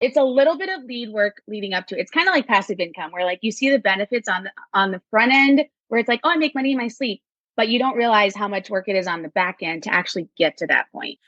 it's a little bit of lead work leading up to it. It's kind of like passive income where like you see the benefits on the front end where it's like, oh, I make money in my sleep, but you don't realize how much work it is on the back end to actually get to that point.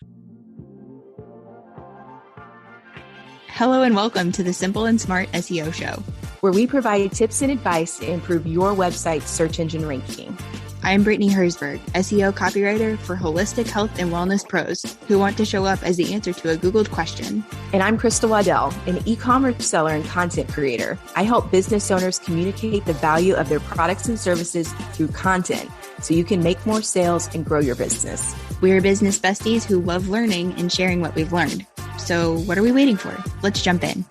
Hello and welcome to the Simple and Smart SEO Show, where we provide tips and advice to improve your website's search engine ranking. I'm Brittany Herzberg, SEO copywriter for holistic health and wellness pros who want to show up as the answer to a Googled question. And I'm Krista Waddell, an e-commerce seller and content creator. I help business owners communicate the value of their products and services through content so you can make more sales and grow your business. We're business besties who love learning and sharing what we've learned. So what are we waiting for? Let's jump in.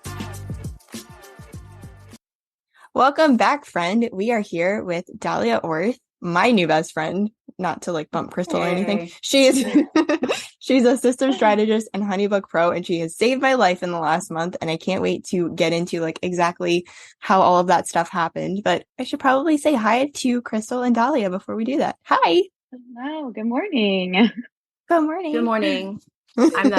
Welcome back, friend. We are here with Dahlia Orth, my new best friend, not to like bump Crystal or anything. She's a system strategist and Honeybook Pro, and she has saved my life in the last month. And I can't wait to get into like exactly how all of that stuff happened. But I should probably say hi to Crystal and Dahlia before we do that. Hi. Hello. Good morning. Good morning. Good morning. I'm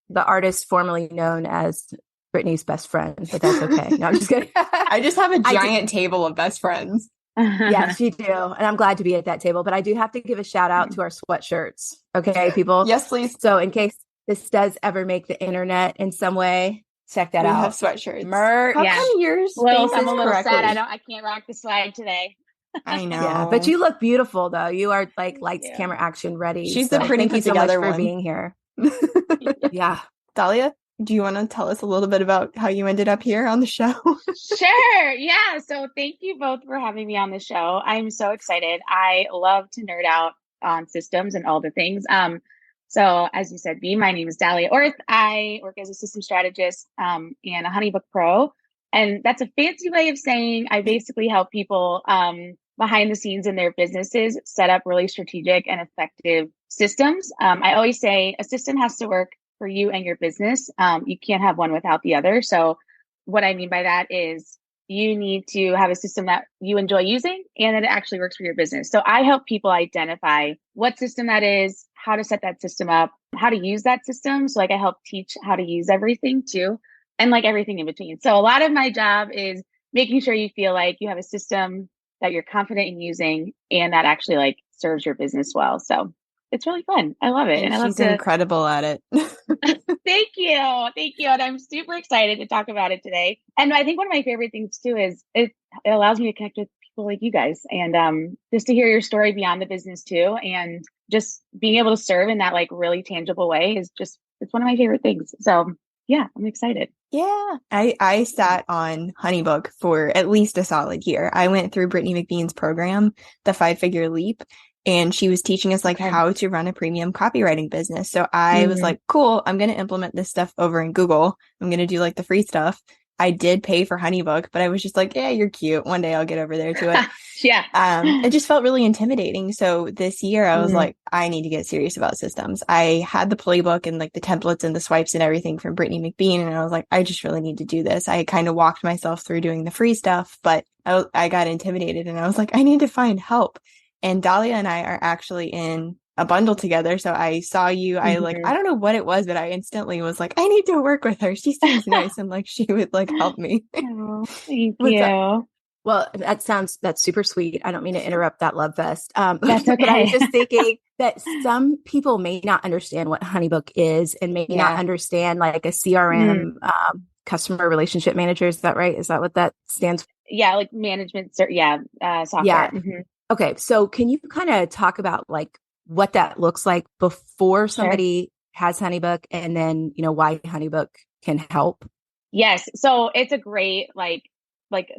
the artist formerly known as Brittany's best friend, but that's okay. No, I'm just kidding. I just have a giant table of best friends. Yes, you do. And I'm glad to be at that table, but I do have to give a shout out to our sweatshirts. Okay, people? Yes, please. So in case this does ever make the internet in some way, check that out. We have sweatshirts. Merch. How come yours well, I'm a little correctly? sad. I can't rock the swag today. I know. Yeah, but you look beautiful though. You are like lights, camera, action ready. She's the pretty put together for one. Being here. Yeah. Dahlia, do you want to tell us a little bit about how you ended up here on the show? Sure. Yeah. So thank you both for having me on the show. I'm so excited. I love to nerd out on systems and all the things. So as you said, my name is Dahlia Orth. I work as a system strategist and a Honeybook Pro. And that's a fancy way of saying I basically help people behind the scenes in their businesses set up really strategic and effective systems. I always say a system has to work for you and your business. You can't have one without the other. So what I mean by that is you need to have a system that you enjoy using and that it actually works for your business. So I help people identify what system that is, how to set that system up, how to use that system. So like I help teach how to use everything too, and like everything in between. So a lot of my job is making sure you feel like you have a system that you're confident in using and that actually like serves your business well. So it's really fun. I love it. And I love she's incredible at it. Thank you. Thank you. And I'm super excited to talk about it today. And I think one of my favorite things too is it allows me to connect with people like you guys and just to hear your story beyond the business too. And just being able to serve in that like really tangible way is just, it's one of my favorite things. So yeah, I'm excited. Yeah. I sat on Honeybook for at least a solid year. I went through Brittany McBean's program, the 5-Figure Leap. And she was teaching us like how to run a premium copywriting business. So I was like, cool, I'm going to implement this stuff over in Google. I'm going to do like the free stuff. I did pay for Honeybook, but I was just like, yeah, you're cute. One day I'll get over there to it. Yeah. It just felt really intimidating. So this year I was like, I need to get serious about systems. I had the playbook and like the templates and the swipes and everything from Brittany McBean. And I was like, I just really need to do this. I kind of walked myself through doing the free stuff, but I got intimidated and I was like, I need to find help. And Dahlia and I are actually in a bundle together. So I saw you. I don't know what it was, but I instantly was like, I need to work with her. She seems nice. And like, she would like help me. Oh, thank you. Well, that's super sweet. I don't mean to interrupt that love fest. That's okay. But I was just thinking that some people may not understand what Honeybook is and may not understand like a CRM, customer relationship manager. Is that right? Is that what that stands for? Yeah. Like management. Software. Yeah. Okay. So can you kind of talk about like what that looks like before somebody has Honeybook and then, you know, why Honeybook can help? Yes. So it's a great like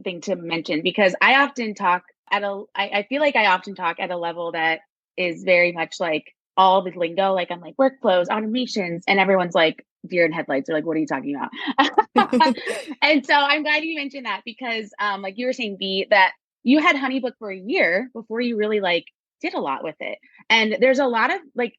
thing to mention because I often talk I feel like I often talk at a level that is very much like all the lingo, like I'm like workflows, automations, and everyone's like deer in headlights. They're like, what are you talking about? And so I'm glad you mentioned that because like you were saying, B, that you had Honeybook for a year before you really like did a lot with it. And there's a lot of like,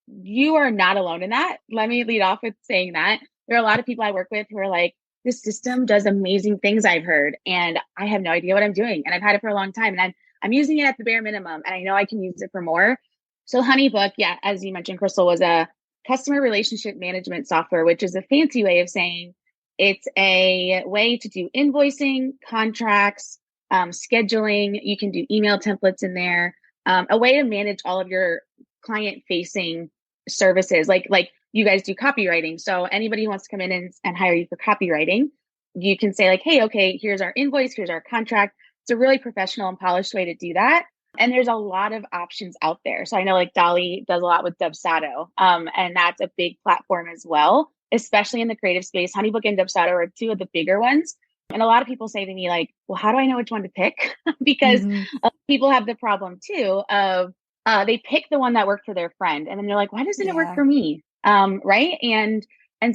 you are not alone in that. Let me lead off with saying that. There are a lot of people I work with who are like, this system does amazing things I've heard, and I have no idea what I'm doing. And I've had it for a long time and I'm using it at the bare minimum and I know I can use it for more. So Honeybook, yeah, as you mentioned, Crystal, was a customer relationship management software, which is a fancy way of saying it's a way to do invoicing, contracts, scheduling. You can do email templates in there, a way to manage all of your client facing services. Like you guys do copywriting. So anybody who wants to come in and hire you for copywriting, you can say like, hey, okay, here's our invoice, here's our contract. It's a really professional and polished way to do that. And there's a lot of options out there. So I know like Dolly does a lot with Dubsado, and that's a big platform as well, especially in the creative space. Honeybook and Dubsado are two of the bigger ones. And a lot of people say to me like, well, how do I know which one to pick? Because people have the problem too of they pick the one that worked for their friend. And then they're like, why doesn't it work for me? Right. And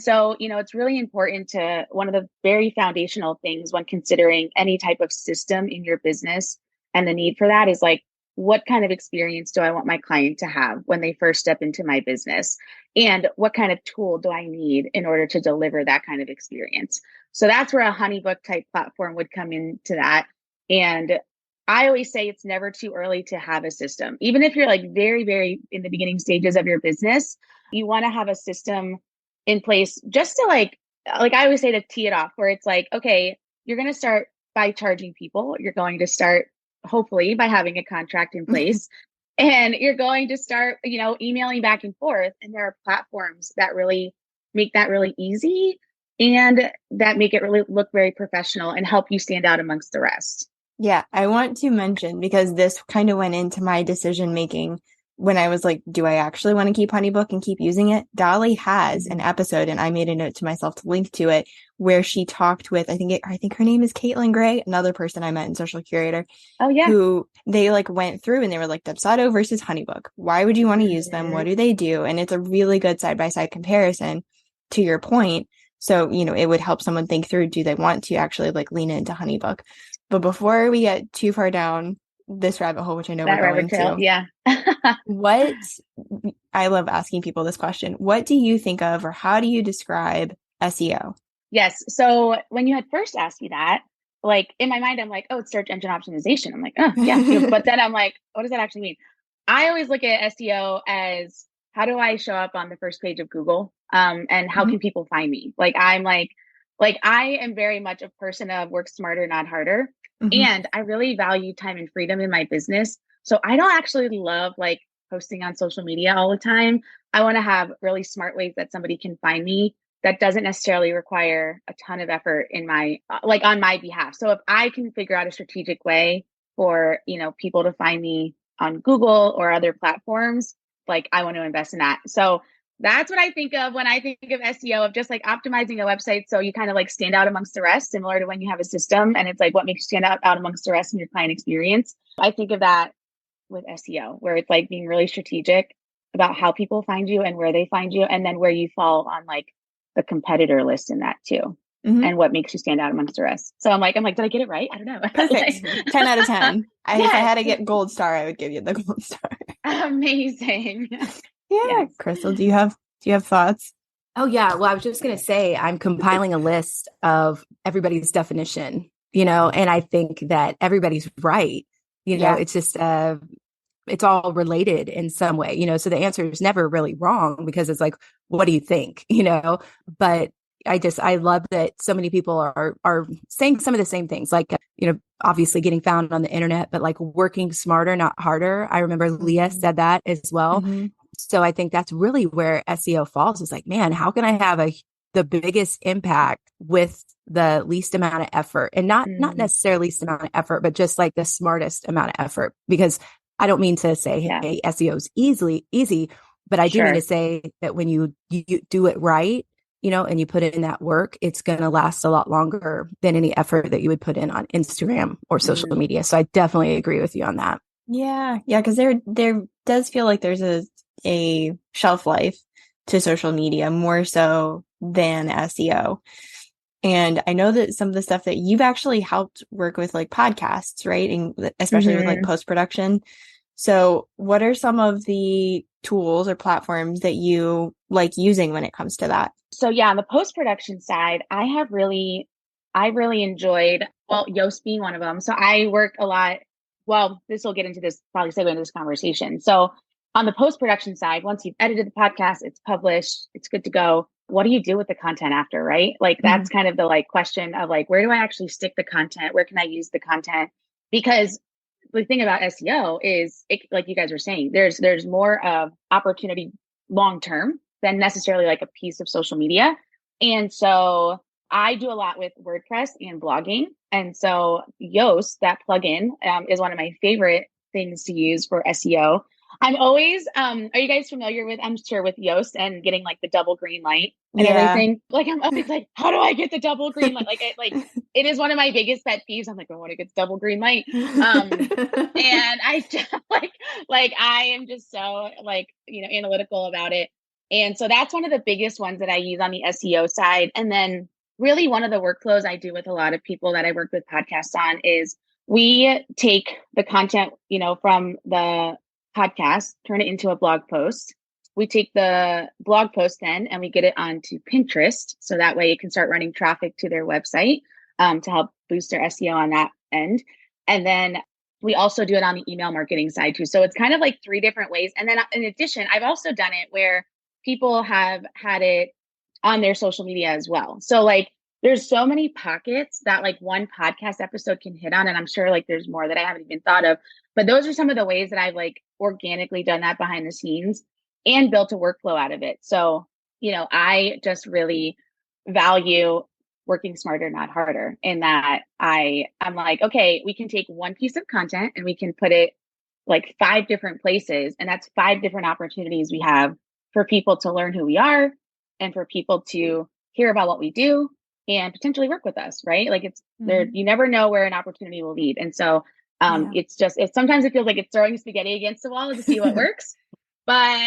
so, it's really important to, one of the very foundational things when considering any type of system in your business and the need for that is like, what kind of experience do I want my client to have when they first step into my business? And what kind of tool do I need in order to deliver that kind of experience? So that's where a Honeybook type platform would come into that. And I always say it's never too early to have a system. Even if you're like very, very in the beginning stages of your business, you want to have a system in place just to like I always say to tee it off, where it's like, okay, you're going to start by charging people. You're going to start hopefully by having a contract in place, and you're going to start, emailing back and forth. And there are platforms that really make that really easy and that make it really look very professional and help you stand out amongst the rest. Yeah, I want to mention, because this kind of went into my decision making when I was like, do I actually want to keep Honeybook and keep using it? Dolly has an episode, and I made a note to myself to link to it, where she talked with, I think her name is Caitlin Gray, another person I met in Social Curator. Oh yeah. Who they like went through and they were like, Dubsado versus Honeybook. Why would you want to use them? What do they do? And it's a really good side-by-side comparison to your point. So, it would help someone think through, do they want to actually like lean into Honeybook? But before we get too far down this rabbit hole, which I know that we're going to, yeah. I love asking people this question. What do you think of, or how do you describe SEO? Yes. So when you had first asked me that, like in my mind, I'm like, oh, it's search engine optimization. I'm like, oh yeah. But then I'm like, what does that actually mean? I always look at SEO as, how do I show up on the first page of Google? And how can people find me? Like, I'm like I am very much a person of work smarter, not harder. And I really value time and freedom in my business. So I don't actually love like posting on social media all the time. I want to have really smart ways that somebody can find me that doesn't necessarily require a ton of effort in my, like on my behalf. So if I can figure out a strategic way for, people to find me on Google or other platforms, like I want to invest in that. So that's what I think of when I think of SEO, of just like optimizing a website so you kind of like stand out amongst the rest, similar to when you have a system and it's like what makes you stand out amongst the rest in your client experience. I think of that with SEO, where it's like being really strategic about how people find you and where they find you, and then where you fall on like the competitor list in that too, and what makes you stand out amongst the rest. So I'm like, did I get it right? I don't know. Perfect. 10 out of 10. If I had to get gold star, I would give you the gold star. Amazing. Yeah. Yes. Crystal, do you have thoughts? Oh yeah. Well, I was just going to say, I'm compiling a list of everybody's definition, and I think that everybody's right. It's just, it's all related in some way, so the answer is never really wrong, because it's like, what do you think? But I love that so many people are saying some of the same things, like, obviously getting found on the internet, but like working smarter, not harder. I remember Leah said that as well. So I think that's really where SEO falls. Is like, man, how can I have the biggest impact with the least amount of effort, and not necessarily least amount of effort, but just like the smartest amount of effort? Because I don't mean to say, hey, SEO is easy, but I do mean to say that when you do it right, and you put in that work, it's going to last a lot longer than any effort that you would put in on Instagram or social media. So I definitely agree with you on that. Yeah. Because there does feel like there's a shelf life to social media more so than SEO. And I know that some of the stuff that you've actually helped work with, like podcasts, right? And especially with like post-production. So what are some of the tools or platforms that you like using when it comes to that? So yeah, on the post-production side, I really enjoyed, Yoast being one of them. So I work a lot. Well, this will get into this, probably segue into this conversation. So on the post-production side, once you've edited the podcast, it's published, it's good to go. What do you do with the content after, right? Like that's kind of the like question of like, where do I actually stick the content? Where can I use the content? Because the thing about SEO is it, like you guys were saying, there's more of opportunity long term than necessarily like a piece of social media. And so I do a lot with WordPress and blogging. And so Yoast, that plugin, is one of my favorite things to use for SEO. I'm always, are you guys familiar with, I'm sure with Yoast and getting like the double green light and everything? Like I'm always like, how do I get the double green light? It is one of my biggest pet peeves. I'm like, I want to get the double green light. And I just like I am just so like, analytical about it. And so that's one of the biggest ones that I use on the SEO side. And then really one of the workflows I do with a lot of people that I work with podcasts on is we take the content, from the podcast, turn it into a blog post. We take the blog post then and we get it onto Pinterest. So that way it can start running traffic to their website to help boost their SEO on that end. And then we also do it on the email marketing side too. So it's kind of like 3 different ways. And then in addition, I've also done it where people have had it on their social media as well. So like there's so many pockets that like one podcast episode can hit on. And I'm sure like there's more that I haven't even thought of, but those are some of the ways that I've like organically done that behind the scenes and built a workflow out of it. So, I just really value working smarter, not harder, in that I'm like, okay, we can take one piece of content and we can put it like 5 different places. And that's 5 different opportunities we have for people to learn who we are and for people to hear about what we do and potentially work with us, right? Like it's there, you never know where an opportunity will lead. And so it's sometimes it feels like it's throwing spaghetti against the wall to see what works, but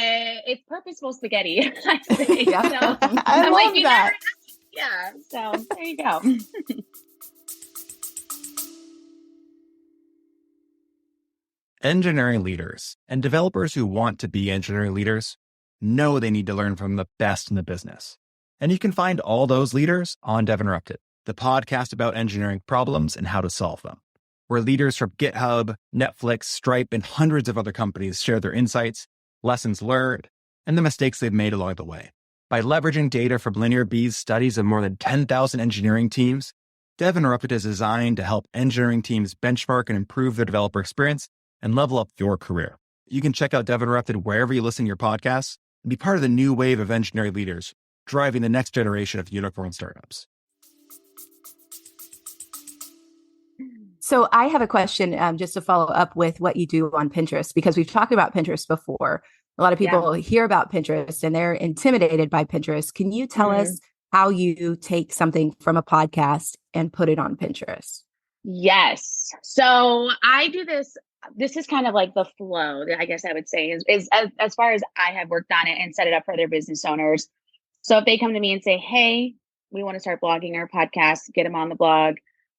it's purposeful spaghetti. I say. Yeah. So I love like, that. Yeah. So there you go. Engineering leaders and developers who want to be engineering leaders know they need to learn from the best in the business. And you can find all those leaders on DevInterrupted, the podcast about engineering problems and how to solve them, where leaders from GitHub, Netflix, Stripe, and hundreds of other companies share their insights, lessons learned, and the mistakes they've made along the way. By leveraging data from Linear B's studies of more than 10,000 engineering teams, DevInterrupted is designed to help engineering teams benchmark and improve their developer experience and level up your career. You can check out DevInterrupted wherever you listen to your podcasts and be part of the new wave of engineering leaders driving the next generation of unicorn startups. So I have a question just to follow up with what you do on Pinterest, because we've talked about Pinterest before. A lot of people hear about Pinterest and they're intimidated by Pinterest. Can you tell us how you take something from a podcast and put it on Pinterest? Yes. So I do this. This is kind of like the flow, I guess I would say, is as far as I have worked on it and set it up for other business owners. So if they come to me and say, hey, we want to start blogging our podcast, get them on the blog.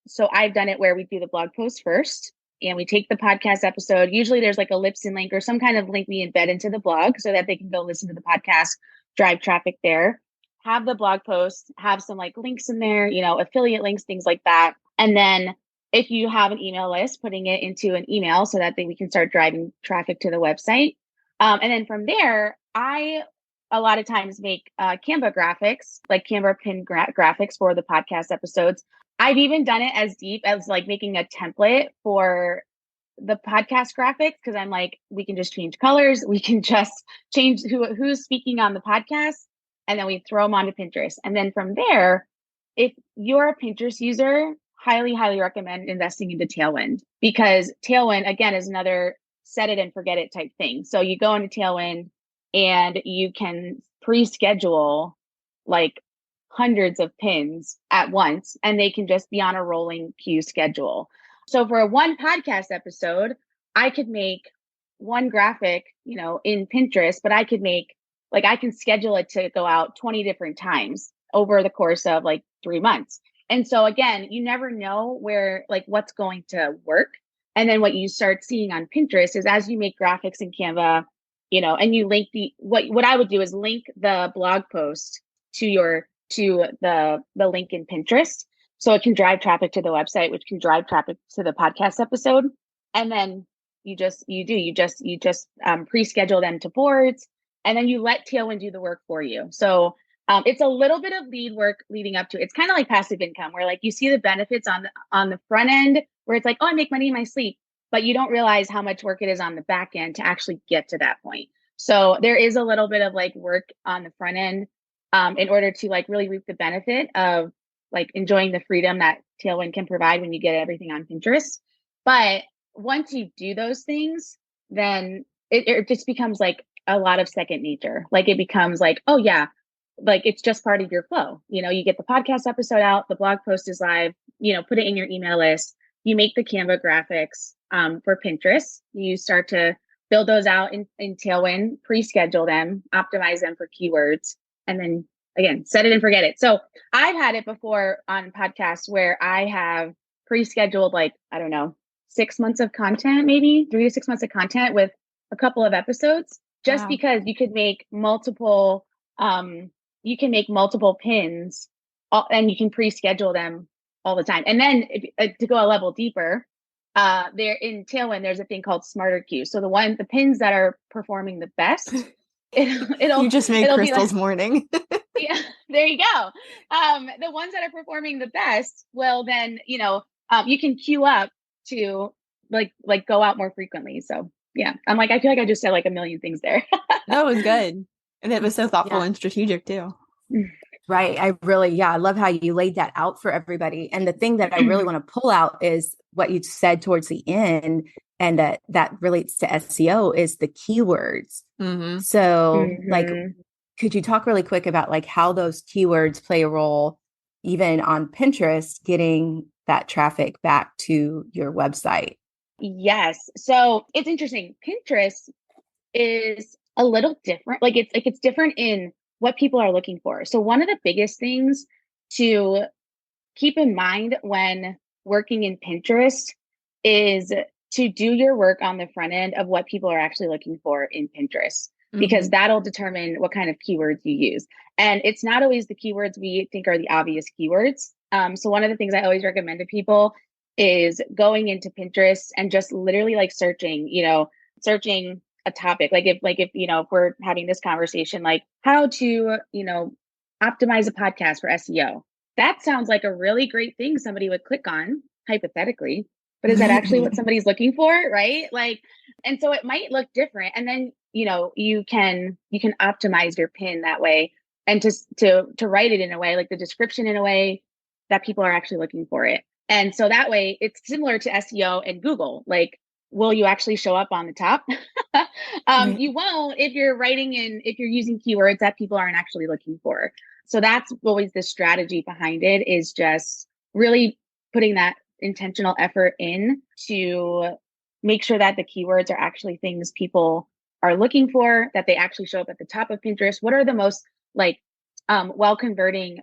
So I've done it where we do the blog post first and we take the podcast episode. Usually there's like a Libsyn link or some kind of link we embed into the blog so that they can go listen to the podcast, drive traffic there, have the blog post, have some like links in there, affiliate links, things like that. And then if you have an email list, putting it into an email so that we can start driving traffic to the website. And then from there, I a lot of times make Canva graphics, like Canva pin graphics for the podcast episodes. I've even done it as deep as like making a template for the podcast graphics, because I'm like, we can just change colors. We can just change who's speaking on the podcast. And then we throw them onto Pinterest. And then from there, if you're a Pinterest user, highly, highly recommend investing into Tailwind, because Tailwind, again, is another set it and forget it type thing. So you go into Tailwind and you can pre-schedule like hundreds of pins at once, and they can just be on a rolling queue schedule. So for one podcast episode, I could make one graphic, in Pinterest, but I can schedule it to go out 20 different times over the course of like 3 months. And so again, you never know where, like what's going to work. And then what you start seeing on Pinterest is as you make graphics in Canva, and you link what I would do is link the blog post to the link in Pinterest. So it can drive traffic to the website, which can drive traffic to the podcast episode. And then pre-schedule them to boards, and then you let Tailwind do the work for you. So it's a little bit of lead work leading up to it. It's kind of like passive income, where like you see the benefits on the front end, where it's like, oh, I make money in my sleep, but you don't realize how much work it is on the back end to actually get to that point. So there is a little bit of like work on the front end in order to like really reap the benefit of like enjoying the freedom that Tailwind can provide when you get everything on Pinterest. But once you do those things, then it just becomes like a lot of second nature. Like it becomes like, oh yeah, like it's just part of your flow. You get the podcast episode out, the blog post is live, put it in your email list, you make the Canva graphics for Pinterest, you start to build those out in Tailwind, pre-schedule them, optimize them for keywords, and then again, set it and forget it. So I've had it before on podcasts where I have pre-scheduled like, I don't know, 6 months of content, maybe 3 to 6 months of content with a couple of episodes, just because you could make multiple pins and you can pre-schedule them all the time. And then to go a level deeper, there in Tailwind, there's a thing called Smarter Queue. So the pins that are performing the best, you just made Crystal's morning. Yeah, there you go. The ones that are performing the best will then, you can queue up to like go out more frequently. So yeah, I feel like I just said like a million things there. That was good. And it was so thoughtful and strategic too. Right. I love how you laid that out for everybody. And the thing that I really want to pull out is what you said towards the end, and that relates to SEO, is the keywords. So like, could you talk really quick about like how those keywords play a role even on Pinterest, getting that traffic back to your website? Yes. So it's interesting. Pinterest is a little different. Like it's different in what people are looking for. So one of the biggest things to keep in mind when working in Pinterest is to do your work on the front end of what people are actually looking for in Pinterest, because that'll determine what kind of keywords you use. And it's not always the keywords we think are the obvious keywords. So one of the things I always recommend to people is going into Pinterest and just literally like searching a topic. Like if we're having this conversation, like how to, optimize a podcast for SEO. That sounds like a really great thing somebody would click on, hypothetically, but is that actually what somebody's looking for? Right? Like, and so it might look different. And then, you can optimize your pin that way, and to write it in a way, like the description in a way that people are actually looking for it. And so that way it's similar to SEO and Google. Like, will you actually show up on the top? You won't if you're using keywords that people aren't actually looking for. So that's always the strategy behind it, is just really putting that intentional effort in to make sure that the keywords are actually things people are looking for, that they actually show up at the top of Pinterest. What are the most well converting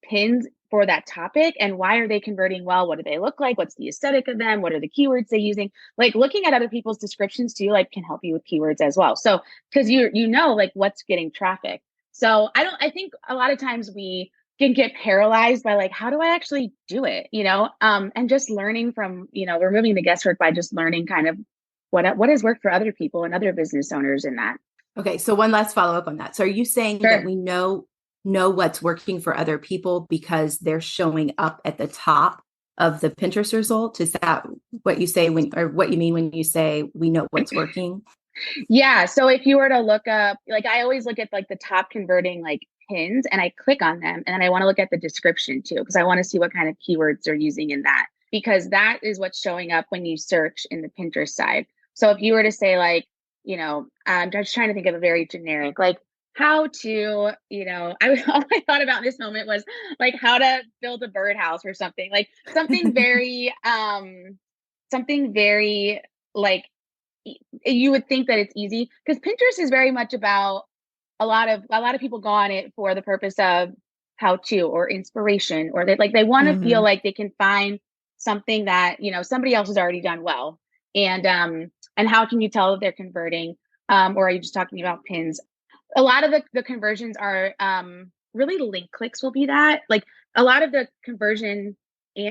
pins for that topic, and why are they converting well? What do they look like? What's the aesthetic of them? What are the keywords they're using? Like looking at other people's descriptions too, like can help you with keywords as well. So because like what's getting traffic. So I think a lot of times we can get paralyzed by like, how do I actually do it? And just learning from, removing the guesswork by just learning kind of what has worked for other people and other business owners in that. Okay. So one last follow up on that. So are you saying that we know what's working for other people because they're showing up at the top of the Pinterest result? Is that what you say what you mean when you say we know what's working? Yeah. So if you were to look up, like I always look at like the top converting like pins, and I click on them, and then I want to look at the description too, because I want to see what kind of keywords they're using in that, because that is what's showing up when you search in the Pinterest side. So if you were to say like, I'm just trying to think of a very generic, like how to, all I thought about in this moment was like how to build a birdhouse or something, like something very like, you would think that it's easy, because Pinterest is very much about a lot of people go on it for the purpose of how to or inspiration, or they want to feel like they can find something that, somebody else has already done well. And how can you tell that they're converting? Or are you just talking about pins? A lot of the conversions are really link clicks will be that. Like a lot of the conversion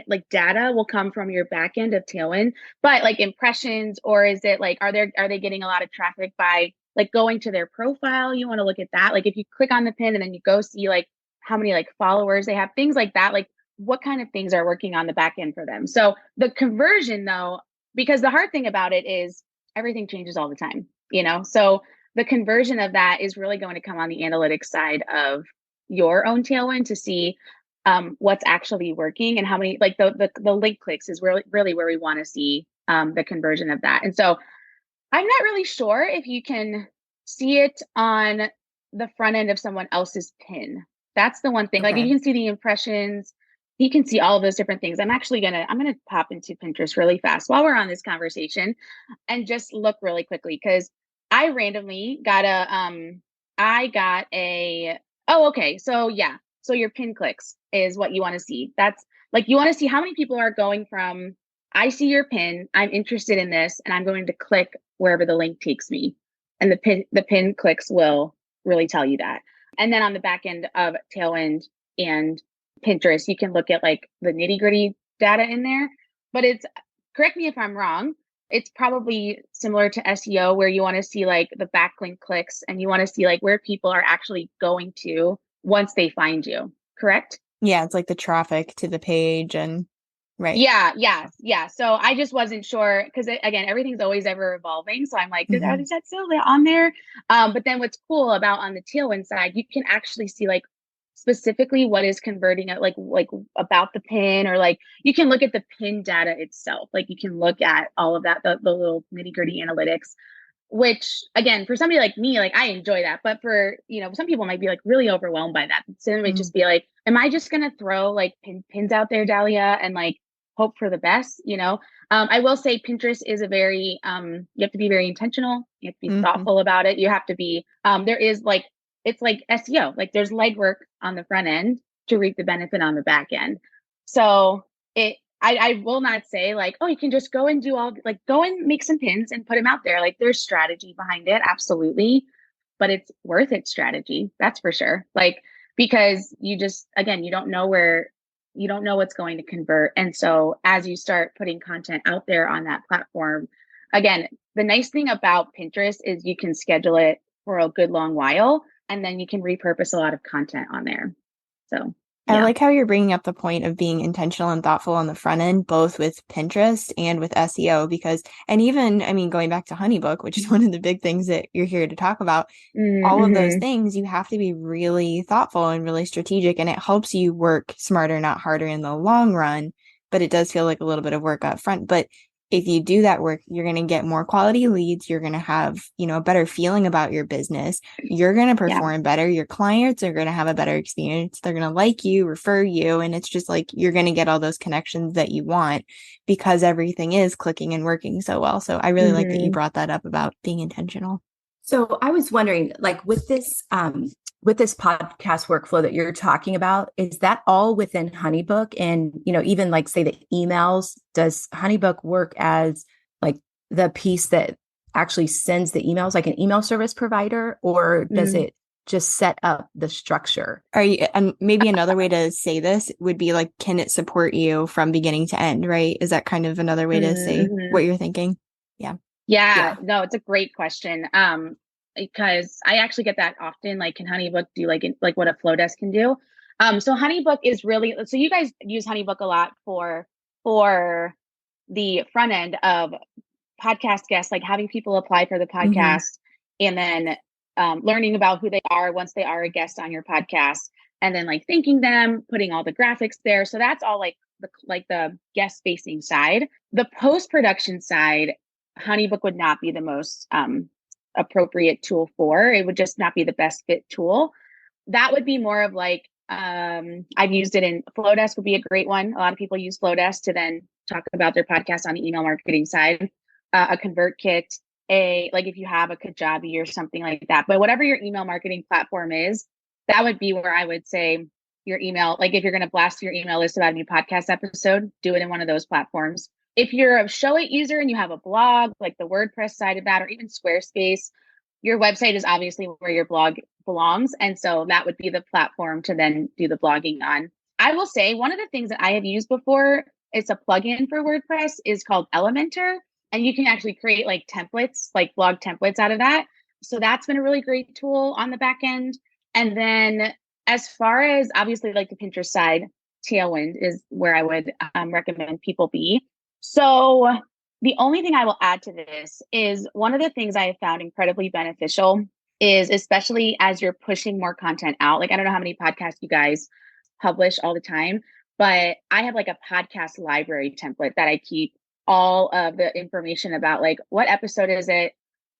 like data will come from your back end of Tailwind, but like impressions, or is it like, are they getting a lot of traffic by like going to their profile? You want to look at that. Like if you click on the pin and then you go see like how many like followers they have, things like that, like what kind of things are working on the back end for them. So the conversion though, because the hard thing about it is everything changes all the time, so the conversion of that is really going to come on the analytics side of your own Tailwind to see what's actually working and how many, like the link clicks is really where we want to see the conversion of that. And so I'm not really sure if you can see it on the front end of someone else's pin. That's the one thing. Okay. Like you can see the impressions, you can see all of those different things. I'm gonna pop into Pinterest really fast while we're on this conversation and just look really quickly, because I randomly got oh, okay. So yeah. So your pin clicks is what you want to see. That's like, you want to see how many people are going from, I see your pin, I'm interested in this, and I'm going to click wherever the link takes me. And the pin clicks will really tell you that. And then on the back end of Tailwind and Pinterest, you can look at like the nitty-gritty data in there. But correct me if I'm wrong, it's probably similar to SEO, where you want to see like the backlink clicks and you want to see like where people are actually going to once they find you, correct? Yeah, it's like the traffic to the page and right. Yeah. So I just wasn't sure, because again, everything's always ever evolving. So I'm like, is that still on there? But then what's cool about on the Tailwind side, you can actually see like specifically what is converting at like about the pin, or like you can look at the pin data itself. Like you can look at all of that, the little nitty gritty analytics, which again, for somebody like me, like I enjoy that. But for, some people might be like really overwhelmed by that. So they might just be like, am I just going to throw like pins out there, Dahlia, and like hope for the best? I will say Pinterest is a very, you have to be very intentional. You have to be thoughtful about it. You have to be, there is like, it's like SEO, like there's legwork on the front end to reap the benefit on the back end. So I will not say like, oh, you can just go and go and make some pins and put them out there. Like there's strategy behind it. Absolutely. But it's worth its strategy. That's for sure. Like, because you just, again, you don't know what's going to convert. And so as you start putting content out there on that platform, again, the nice thing about Pinterest is you can schedule it for a good long while, and then you can repurpose a lot of content on there. So I like how you're bringing up the point of being intentional and thoughtful on the front end, both with Pinterest and with SEO, and even, going back to Honeybook, which is one of the big things that you're here to talk about, all of those things, you have to be really thoughtful and really strategic, and it helps you work smarter, not harder in the long run, but it does feel like a little bit of work up front. But if you do that work, you're going to get more quality leads. You're going to have, a better feeling about your business. You're going to perform better. Your clients are going to have a better experience. They're going to like you, refer you. And it's just like, you're going to get all those connections that you want because everything is clicking and working so well. So I really like that you brought that up about being intentional. So I was wondering, like with this podcast workflow that you're talking about, is that all within Honeybook? And, even like say the emails, does Honeybook work as like the piece that actually sends the emails, like an email service provider, or does it just set up the structure? And maybe another way to say this would be like, can it support you from beginning to end, right? Is that kind of another way to say what you're thinking? Yeah. No, it's a great question. Because I actually get that often, like, can Honeybook do like what a flow desk can do? So Honeybook is really, so you guys use Honeybook a lot for the front end of podcast guests, like having people apply for the podcast and then learning about who they are once they are a guest on your podcast, and then like thanking them, putting all the graphics there. So that's all like the guest facing side. The post-production side, Honeybook would not be the most appropriate tool for. It would just not be the best fit tool. That would be more of like, I've used it in Flowdesk would be a great one. A lot of people use Flowdesk to then talk about their podcast on the email marketing side. A ConvertKit, like if you have a Kajabi or something like that. But whatever your email marketing platform is, that would be where I would say your email, like if you're going to blast your email list about a new podcast episode, do it in one of those platforms. If you're a Show It user and you have a blog, like the WordPress side of that, or even Squarespace, your website is obviously where your blog belongs. And so that would be the platform to then do the blogging on. I will say one of the things that I have used before, it's a plugin for WordPress, is called Elementor. And you can actually create like templates, like blog templates out of that. So that's been a really great tool on the back end. And then as far as obviously like the Pinterest side, Tailwind is where I would recommend people be. So the only thing I will add to this is one of the things I have found incredibly beneficial is, especially as you're pushing more content out. Like, I don't know how many podcasts you guys publish all the time, but I have like a podcast library template that I keep all of the information about, like, what episode is it?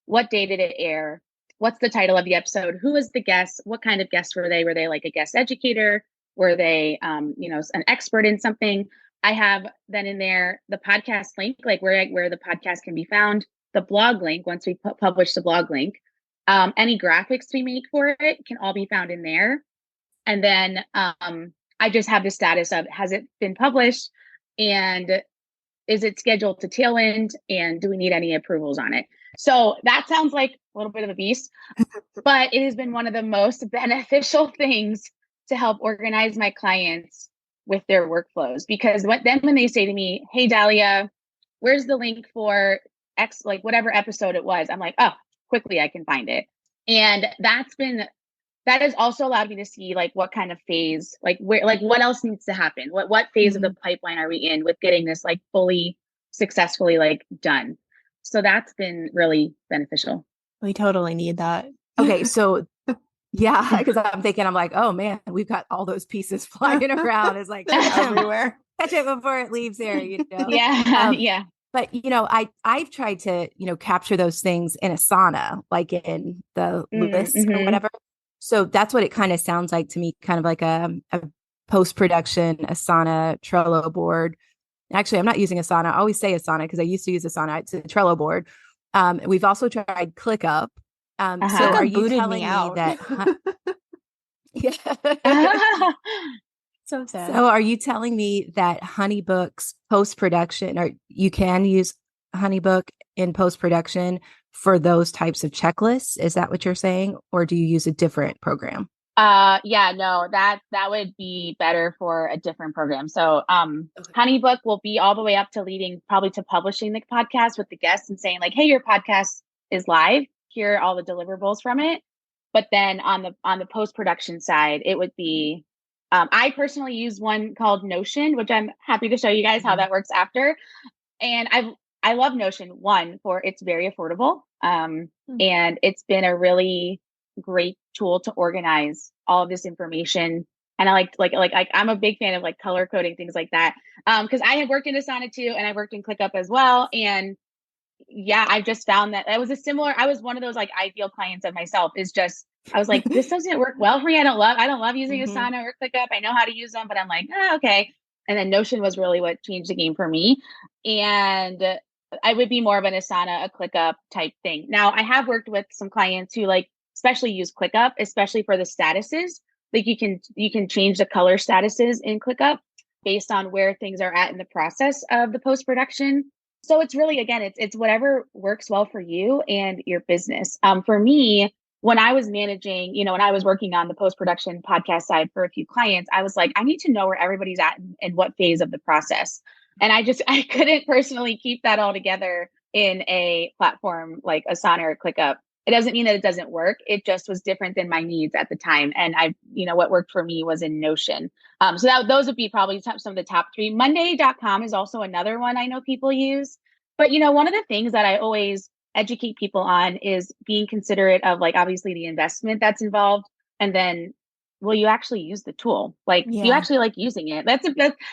What day did it air? What's the title of the episode? Who was the guest? What kind of guest were they? Were they like a guest educator? Were they, an expert in something? I have then in there the podcast link, like where the podcast can be found, the blog link, once we publish the blog link, any graphics we make for it can all be found in there. And then I just have the status of, has it been published, and is it scheduled to Tailwind, and do we need any approvals on it? So that sounds like a little bit of a beast, but it has been one of the most beneficial things to help organize my clients with their workflows. Because when they say to me, hey, Dahlia, where's the link for X, like whatever episode it was, I'm like, oh, quickly I can find it. And that has also allowed me to see like what kind of phase, like where, like what else needs to happen? What phase of the pipeline are we in with getting this like fully successfully like done? So that's been really beneficial. We totally need that. Okay. So yeah, because I'm like, oh man, we've got all those pieces flying around. It's like everywhere. Catch it before it leaves there, Yeah. Yeah. But I've tried to, capture those things in Asana, like in the list or whatever. So that's what it kind of sounds like to me, kind of like a post-production Asana Trello board. Actually, I'm not using Asana. I always say Asana because I used to use Asana. It's a Trello board. We've also tried ClickUp. So are you telling me that? Yeah. So sad. So are you telling me that Honeybook's post-production, or you can use Honeybook in post-production for those types of checklists? Is that what you're saying? Or do you use a different program? Yeah, no, that would be better for a different program. So Honeybook will be all the way up to leading, probably to publishing the podcast with the guests and saying like, hey, your podcast is live. Here are all the deliverables from it. But then on the post-production side, it would be, I personally use one called Notion, which I'm happy to show you guys how that works after. And I love Notion, one, for it's very affordable. And it's been a really great tool to organize all of this information. And I like I'm a big fan of like color coding, things like that. Because I have worked in Asana too, and I worked in ClickUp as well. And yeah, I've just found that I was one of those like ideal clients of myself, is just, I was like, this doesn't work well for me. I don't love using Asana or ClickUp. I know how to use them, but I'm like, okay. And then Notion was really what changed the game for me. And I would be more of an Asana, a ClickUp type thing. Now, I have worked with some clients who like especially use ClickUp, especially for the statuses. Like you can change the color statuses in ClickUp based on where things are at in the process of the post-production. So it's really, again, it's whatever works well for you and your business. For me, when I was managing, when I was working on the post-production podcast side for a few clients, I was like, I need to know where everybody's at and what phase of the process. And I couldn't personally keep that all together in a platform like Asana or ClickUp. It doesn't mean that it doesn't work. It just was different than my needs at the time. And what worked for me was in Notion. So those would be probably some of the top three. Monday.com is also another one I know people use. But, one of the things that I always educate people on is being considerate of like, obviously the investment that's involved. And then, will you actually use the tool? Like, do you actually like using it? I feel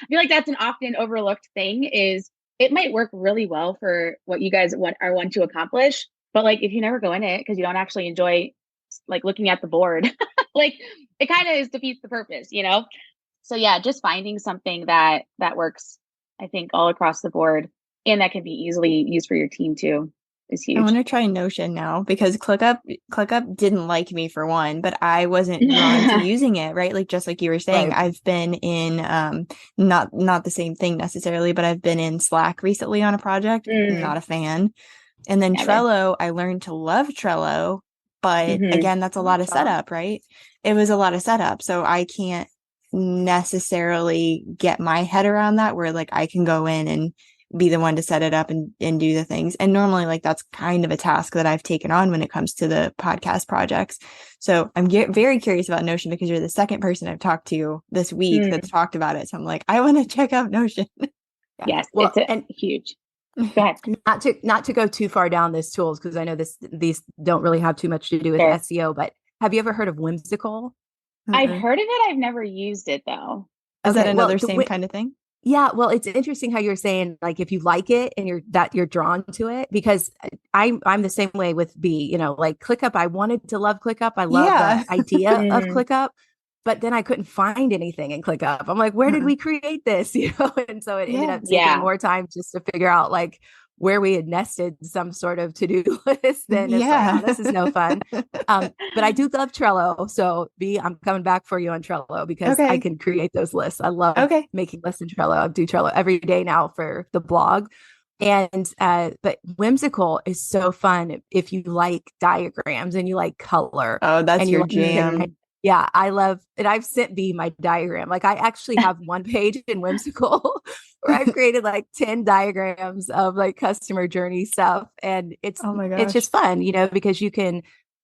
like that's an often overlooked thing, is it might work really well for what you guys want to accomplish. But like, if you never go in it because you don't actually enjoy like looking at the board, like it kind of defeats the purpose, So yeah, just finding something that works, I think, all across the board, and that can be easily used for your team too, is huge. I want to try Notion now because ClickUp didn't like me for one, but I wasn't drawn to using it, right? Like just like you were saying, right. I've been in not the same thing necessarily, but I've been in Slack recently on a project. Not a fan. And then Trello, I learned to love Trello, but again, that's a lot of setup, right? It was a lot of setup. So I can't necessarily get my head around that, where like I can go in and be the one to set it up and do the things. And normally like that's kind of a task that I've taken on when it comes to the podcast projects. So I'm very curious about Notion because you're the second person I've talked to this week that's talked about it. So I'm like, I want to check out Notion. Yes, well, it's huge. Go ahead. Not to go too far down this tools, because I know these don't really have too much to do with SEO, but have you ever heard of Whimsical? I've heard of it. I've never used it though. Is that another same kind of thing? Yeah, well, it's interesting how you're saying like if you like it and you're drawn to it, because I'm the same way with B, you know, like ClickUp. I wanted to love ClickUp. I love the idea of ClickUp, but then I couldn't find anything in ClickUp. I'm like, where did we create this? You know, and so it ended up taking more time just to figure out like where we had nested some sort of to-do list. Then it's like, oh, this is no fun. But I do love Trello. So B, I'm coming back for you on Trello because I can create those lists. I love making lists in Trello. I do Trello every day now for the blog. And, but Whimsical is so fun if you like diagrams and you like color. Oh, that's your like jam. Yeah, I love it. I've sent B my diagram. Like I actually have one page in Whimsical where I've created like 10 diagrams of like customer journey stuff. And it's just fun, you know, because you can,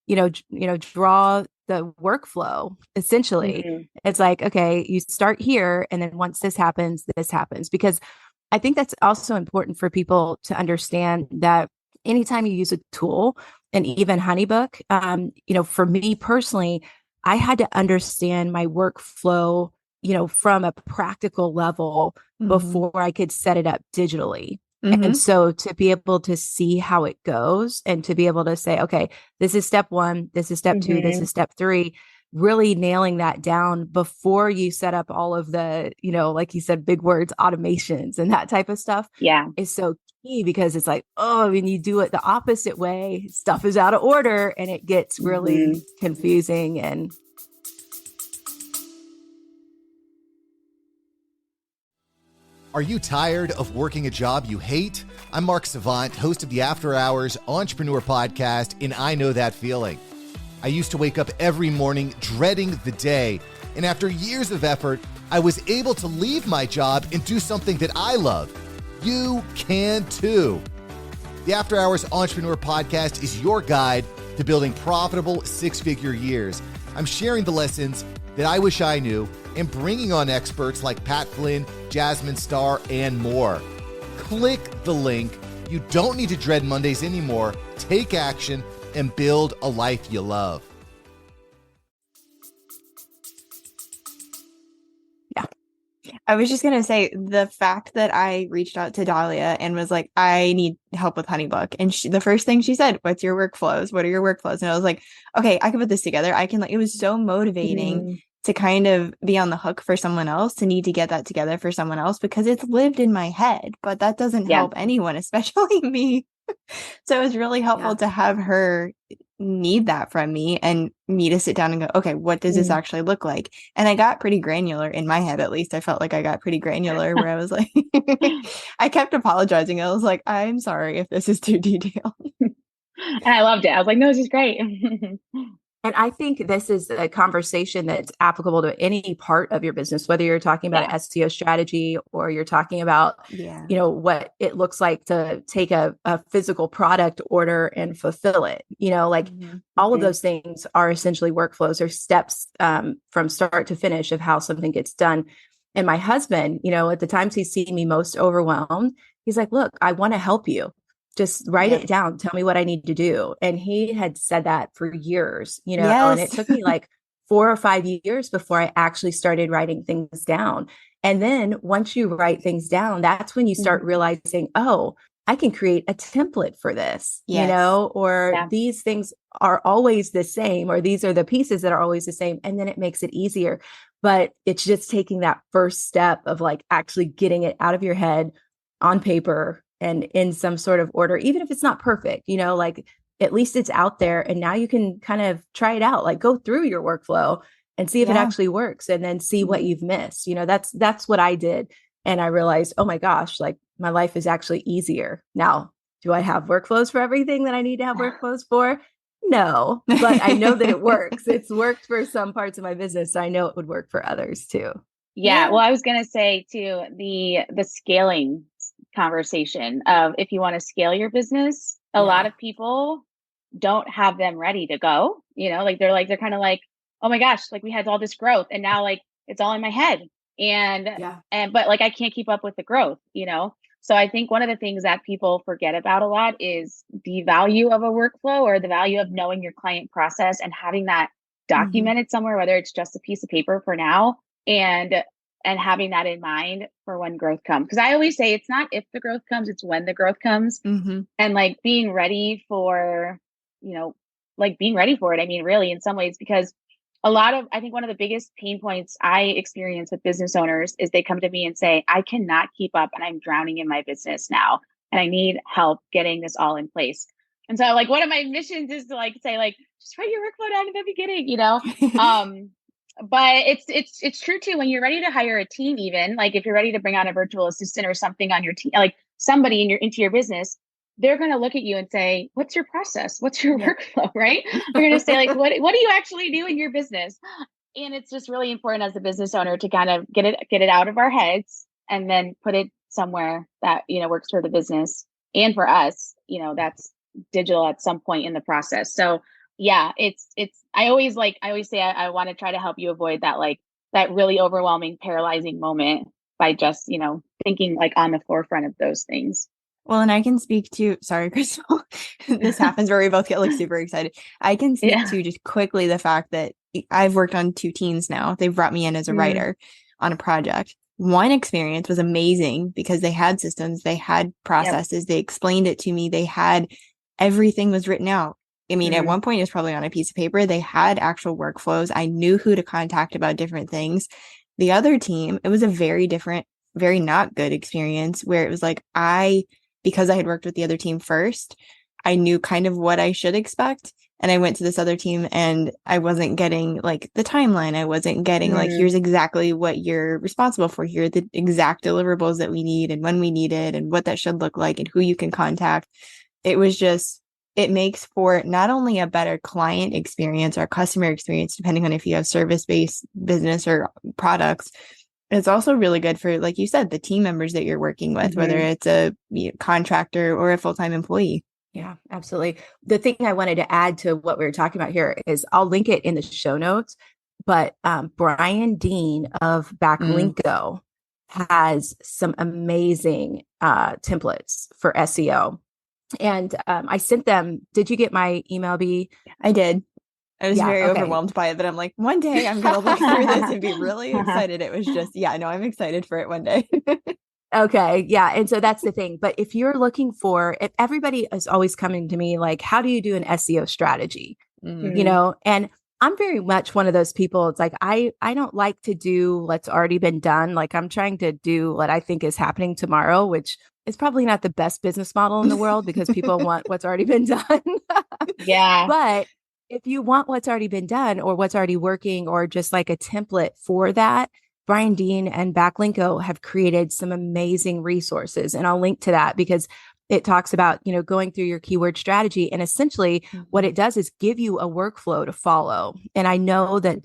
draw the workflow essentially. It's like, okay, you start here. And then once this happens, because I think that's also important for people to understand that anytime you use a tool, and even Honeybook, for me personally, I had to understand my workflow, from a practical level before I could set it up digitally. And so to be able to see how it goes and to be able to say, okay, this is step 1, this is step 2, this is step 3, really nailing that down before you set up all of the, like you said, big words, automations and that type of stuff is so key, because it's like, oh, when you do it the opposite way, stuff is out of order and it gets really confusing. And are you tired of working a job you hate? I'm Mark Savant, host of the After Hours Entrepreneur Podcast, and I know that feeling. I used to wake up every morning dreading the day, and after years of effort, I was able to leave my job and do something that I love. You can too. The After Hours Entrepreneur Podcast is your guide to building profitable six-figure years. I'm sharing the lessons that I wish I knew and bringing on experts like Pat Flynn, Jasmine Starr, and more. Click the link. You don't need to dread Mondays anymore. Take action and build a life you love. I was just going to say the fact that I reached out to Dahlia and was like, I need help with Honeybook. And the first thing she said, what's your workflows? What are your workflows? And I was like, okay, I can put this together. I can, it was so motivating to kind of be on the hook for someone else, to need to get that together for someone else, because it's lived in my head, but that doesn't help anyone, especially me. So it was really helpful to have her need that from me and me to sit down and go, okay, what does this actually look like? And I got pretty granular in my head. At least I felt like I got pretty granular where I was like, I kept apologizing. I was like, I'm sorry if this is too detailed. And I loved it. I was like, no, this is great. And I think this is a conversation that's applicable to any part of your business, whether you're talking about an SEO strategy or you're talking about, what it looks like to take a physical product order and fulfill it. All of those things are essentially workflows or steps from start to finish of how something gets done. And my husband, at the times he's seen me most overwhelmed, he's like, look, I want to help you. Just write it down. Tell me what I need to do. And he had said that for years, and it took me like 4 or 5 years before I actually started writing things down. And then once you write things down, that's when you start realizing, oh, I can create a template for this, or these things are always the same, or these are the pieces that are always the same. And then it makes it easier. But it's just taking that first step of like actually getting it out of your head on paper and in some sort of order, even if it's not perfect, at least it's out there. And now you can kind of try it out, like go through your workflow and see if it actually works, and then see what you've missed. That's what I did. And I realized, oh my gosh, like my life is actually easier. Now, do I have workflows for everything that I need to have workflows for? No, but I know that it works. It's worked for some parts of my business. So I know it would work for others too. Yeah. Well, I was going to say too, the scaling conversation of if you want to scale your business, a lot of people don't have them ready to go, they're kind of like, oh my gosh, like we had all this growth and now like it's all in my head. But like I can't keep up with the growth. So I think one of the things that people forget about a lot is the value of a workflow or the value of knowing your client process and having that documented somewhere, whether it's just a piece of paper for now and having that in mind for when growth comes. Because I always say it's not if the growth comes, it's when the growth comes. And like being ready for, being ready for it. I mean, really, in some ways, because I think one of the biggest pain points I experience with business owners is they come to me and say, I cannot keep up and I'm drowning in my business now. And I need help getting this all in place. And so like one of my missions is to like say like, just write your workflow down in the beginning, but it's true too. When you're ready to hire a team, even like if you're ready to bring on a virtual assistant or something on your team, like somebody into your business, they're going to look at you and say, what's your process? What's your workflow? Right? They're going to say like, what do you actually do in your business? And it's just really important as a business owner to kind of get it out of our heads and then put it somewhere that, works for the business and for us, that's digital at some point in the process. So yeah, I always say I want to try to help you avoid that, like that really overwhelming, paralyzing moment by just, thinking like on the forefront of those things. Well, and I can speak to, sorry, Crystal, this happens where we both get like super excited. I can speak to just quickly the fact that I've worked on 2 teams now. They've brought me in as a writer on a project. One experience was amazing because they had systems, they had processes, they explained it to me, they had everything was written out. I mean, at one point it was probably on a piece of paper. They had actual workflows. I knew who to contact about different things. The other team, it was a very different, very not good experience where it was like because I had worked with the other team first, I knew kind of what I should expect. And I went to this other team and I wasn't getting like the timeline. I wasn't getting like, here's exactly what you're responsible for. Here are the exact deliverables that we need and when we need it and what that should look like and who you can contact. It makes for not only a better client experience or customer experience, depending on if you have service-based business or products. It's also really good for, like you said, the team members that you're working with, whether it's a contractor or a full-time employee. Yeah, absolutely. The thing I wanted to add to what we were talking about here is I'll link it in the show notes, but Brian Dean of Backlinko has some amazing templates for SEO. And I sent them. Did you get my email, B? I did. I was very overwhelmed by it, but I'm like, one day I'm going to look through this and be really excited. It was just, I'm excited for it one day. Okay. Yeah. And so that's the thing. But if you're looking if everybody is always coming to me, like, how do you do an SEO strategy? And I'm very much one of those people. It's like, I don't like to do what's already been done. Like I'm trying to do what I think is happening tomorrow, which is probably not the best business model in the world because people want what's already been done. But if you want what's already been done or what's already working or just like a template for that, Brian Dean and Backlinko have created some amazing resources. And I'll link to that because it talks about, going through your keyword strategy. And essentially what it does is give you a workflow to follow. And I know that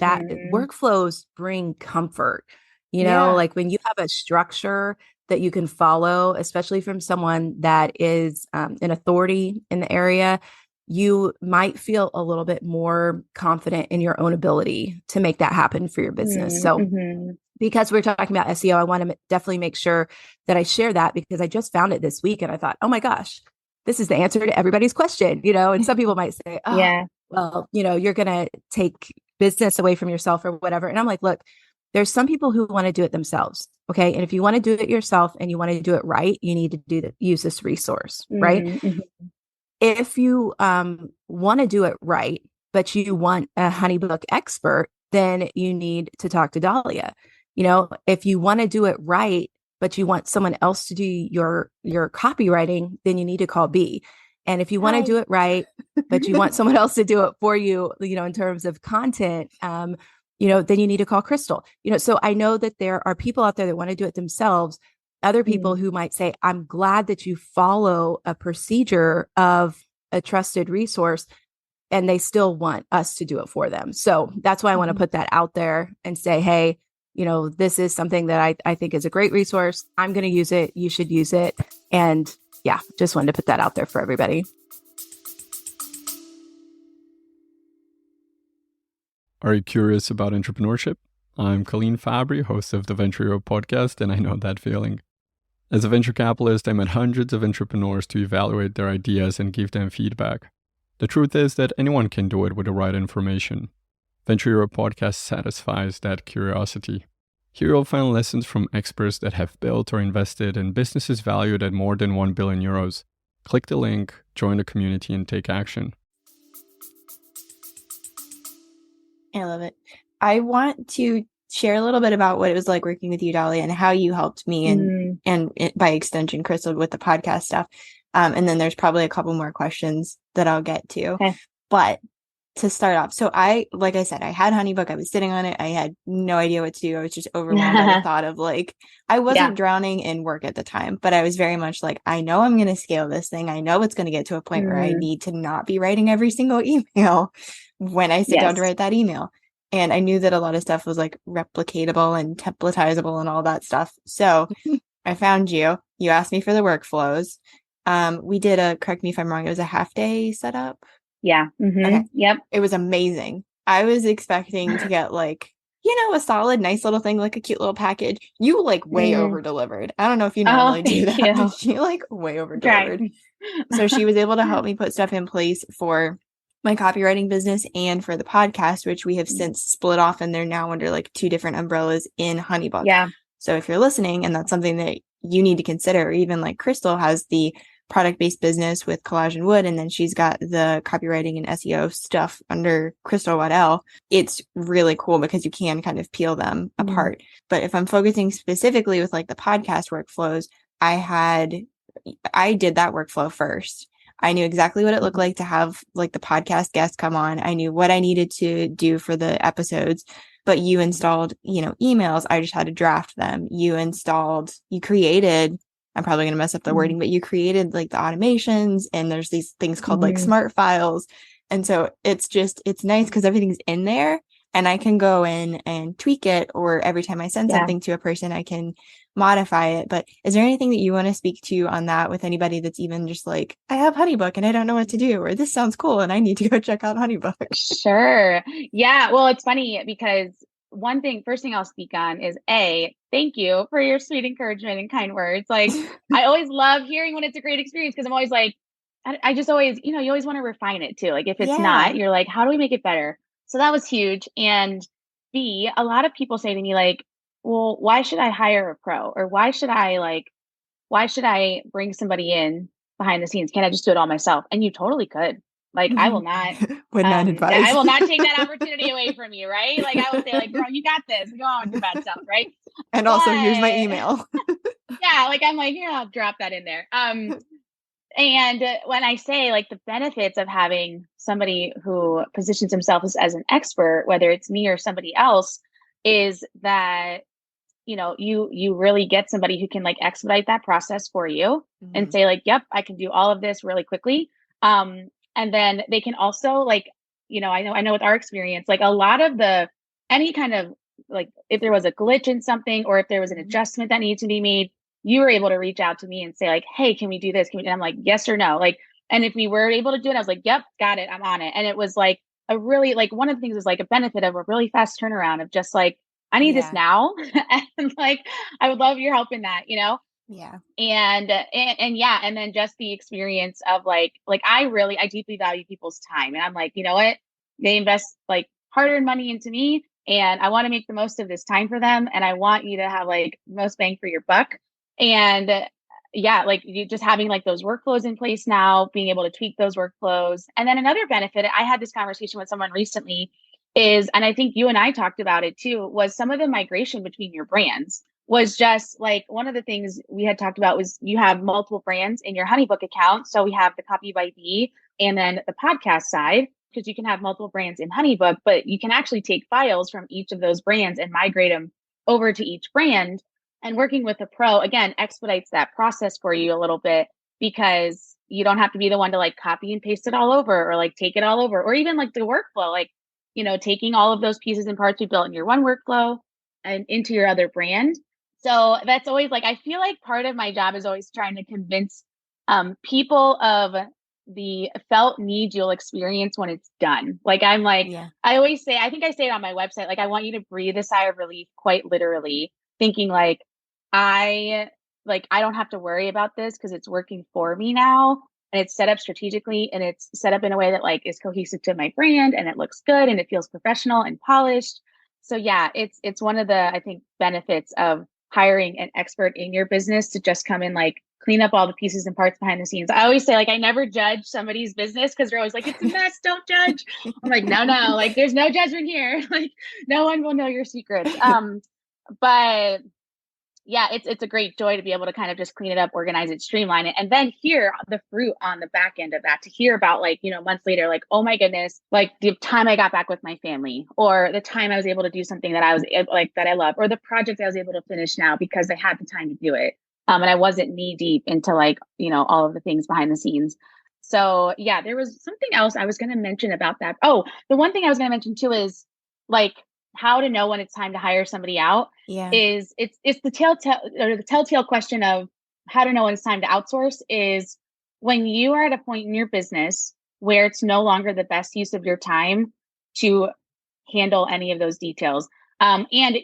workflows bring comfort, like when you have a structure that you can follow, especially from someone that is an authority in the area, you might feel a little bit more confident in your own ability to make that happen for your business. So because we're talking about SEO, I want to definitely make sure that I share that because I just found it this week and I thought, oh my gosh, this is the answer to everybody's question, and some people might say, well, you're going to take business away from yourself or whatever. And I'm like, look, there's some people who want to do it themselves. Okay. And if you want to do it yourself and you want to do it right, you need to use this resource, right? If you want to do it right, but you want a HoneyBook expert, then you need to talk to Dahlia. If you want to do it right, but you want someone else to do your copywriting, then you need to call B. And if you want to do it right, but you want someone else to do it for you, in terms of content, then you need to call Crystal. So I know that there are people out there that want to do it themselves. Other people who might say, I'm glad that you follow a procedure of a trusted resource. and they still want us to do it for them. So that's why I want to put that out there and say, hey, this is something that I think is a great resource. I'm going to use it. You should use it. And yeah, just wanted to put that out there for everybody. Are you curious about entrepreneurship? I'm Colleen Fabry, host of the Venture Hero podcast, and I know that feeling. As a venture capitalist, I met hundreds of entrepreneurs to evaluate their ideas and give them feedback. The truth is that anyone can do it with the right information. Venture Hero podcast satisfies that curiosity. Here you'll find lessons from experts that have built or invested in businesses valued at more than 1 billion euros. Click the link, join the community, and take action. I love it. I want to share a little bit about what it was like working with you, Dahlia, and how you helped me and by extension, Crystal, with the podcast stuff. And then there's probably a couple more questions that I'll get to. Okay. But to start off, so like I said, I had Honeybook. I was sitting on it. I had no idea what to do. I was just overwhelmed by the thought of I wasn't drowning in work at the time, but I was very much like, I know I'm going to scale this thing. I know it's going to get to a point where I need to not be writing every single email when I sit down to write that email. And I knew that a lot of stuff was replicatable and templatizable and all that stuff. So I found you. You asked me for the workflows. We did correct me if I'm wrong, it was a half-day setup. Yeah. Mm-hmm. Okay. Yep. It was amazing. I was expecting to get a solid, nice little thing, a cute little package. You way over delivered. I don't know if you normally do that, but she way over delivered. Right. So she was able to help me put stuff in place for my copywriting business and for the podcast, which we have since split off, and they're now under 2 different umbrellas in Honeybook. Yeah. So if you're listening and that's something that you need to consider, or even Crystal has the product-based business with Collage and Wood, and then she's got the copywriting and SEO stuff under Crystal Waddell, it's really cool because you can kind of peel them apart. But if I'm focusing specifically with the podcast workflows, I did that workflow first. I knew exactly what it looked like to have the podcast guests come on. I knew what I needed to do for the episodes, but you installed, emails. I just had to draft them. You created, I'm probably going to mess up the wording, but you created the automations, and there's these things called smart files. And so it's nice because everything's in there and I can go in and tweak it, or every time I send something to a person, I can modify it. But is there anything that you want to speak to on that with anybody that's even just I have Honeybook and I don't know what to do, or this sounds cool and I need to go check out Honeybook? Sure. Yeah. Well, it's funny because first thing I'll speak on is thank you for your sweet encouragement and kind words. I always love hearing when it's a great experience, because I'm always I just always, you always want to refine it too. If it's not, you're how do we make it better? So that was huge. And B, a lot of people say to me well, why should I hire a pro? Or why should I bring somebody in behind the scenes? Can't I just do it all myself? And you totally could. I will not would not advise. I will not take that opportunity away from you, right? I will say bro, you got this. Go on with your bad self, right? And also here's my email. Yeah, I'm here, I'll drop that in there. And when I say the benefits of having somebody who positions himself as an expert, whether it's me or somebody else, is that you really get somebody who can expedite that process for you and say yep, I can do all of this really quickly. And then they can also I know with our experience, a lot of any kind of if there was a glitch in something, or if there was an adjustment that needed to be made, you were able to reach out to me and say hey, can we do this? And I'm yes or no. And if we were able to do it, I was yep, got it, I'm on it. And it was a really one of the things was a benefit of a really fast turnaround of just I need this now. And I would love your help in that, Yeah. And yeah. And then just the experience of I deeply value people's time. And I'm you know what? They invest hard-earned money into me, and I want to make the most of this time for them. And I want you to have most bang for your buck. And yeah, you just having those workflows in place now, being able to tweak those workflows. And then another benefit, I had this conversation with someone recently, is, and I think you and I talked about it too, was some of the migration between your brands was just one of the things we had talked about was you have multiple brands in your Honeybook account. So we have the Copy by Bee and then the podcast side, because you can have multiple brands in Honeybook, but you can actually take files from each of those brands and migrate them over to each brand. And working with a pro, again, expedites that process for you a little bit, because you don't have to be the one to like copy and paste it all over or like take it all over, or even like the workflow, like, taking all of those pieces and parts you built in your one workflow and into your other brand. So that's always like, I feel like part of my job is always trying to convince people of the felt need you'll experience when it's done. Like, I'm like, I always say, I think I say it on my website, like, I want you to breathe a sigh of relief, quite literally, thinking like, I don't have to worry about this because it's working for me now. And it's set up strategically, and it's set up in a way that like is cohesive to my brand, and it looks good and it feels professional and polished. So yeah, it's one of the, I think, benefits of hiring an expert in your business to just come in, like, clean up all the pieces and parts behind the scenes. I always say, like, I never judge somebody's business because they're always like, it's a mess, don't judge. I'm like, no, like, there's no judgment here. Like, no one will know your secrets. But yeah, it's a great joy to be able to kind of just clean it up, organize it, streamline it, and then hear the fruit on the back end of that, to hear about, like, months later, like, oh my goodness, like the time I got back with my family, or the time I was able to do something that I was like, that I love, or the project I was able to finish now because I had the time to do it. And I wasn't knee deep into like, all of the things behind the scenes. So yeah, there was something else I was going to mention about that. Oh, the one thing I was going to mention too is like, how to know when it's time to hire somebody out is it's the telltale question of how to know when it's time to outsource is when you are at a point in your business where it's no longer the best use of your time to handle any of those details. And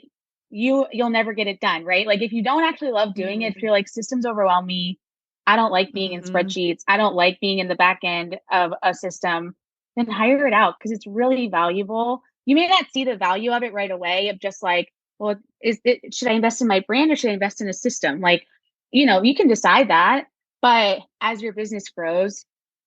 you'll never get it done, right? Like, if you don't actually love doing it, if you're like, systems overwhelm me, I don't like being in spreadsheets, I don't like being in the back end of a system, then hire it out, because it's really valuable. You may not see the value of it right away, of just like, well, should I invest in my brand or should I invest in a system? Like, you can decide that, but as your business grows,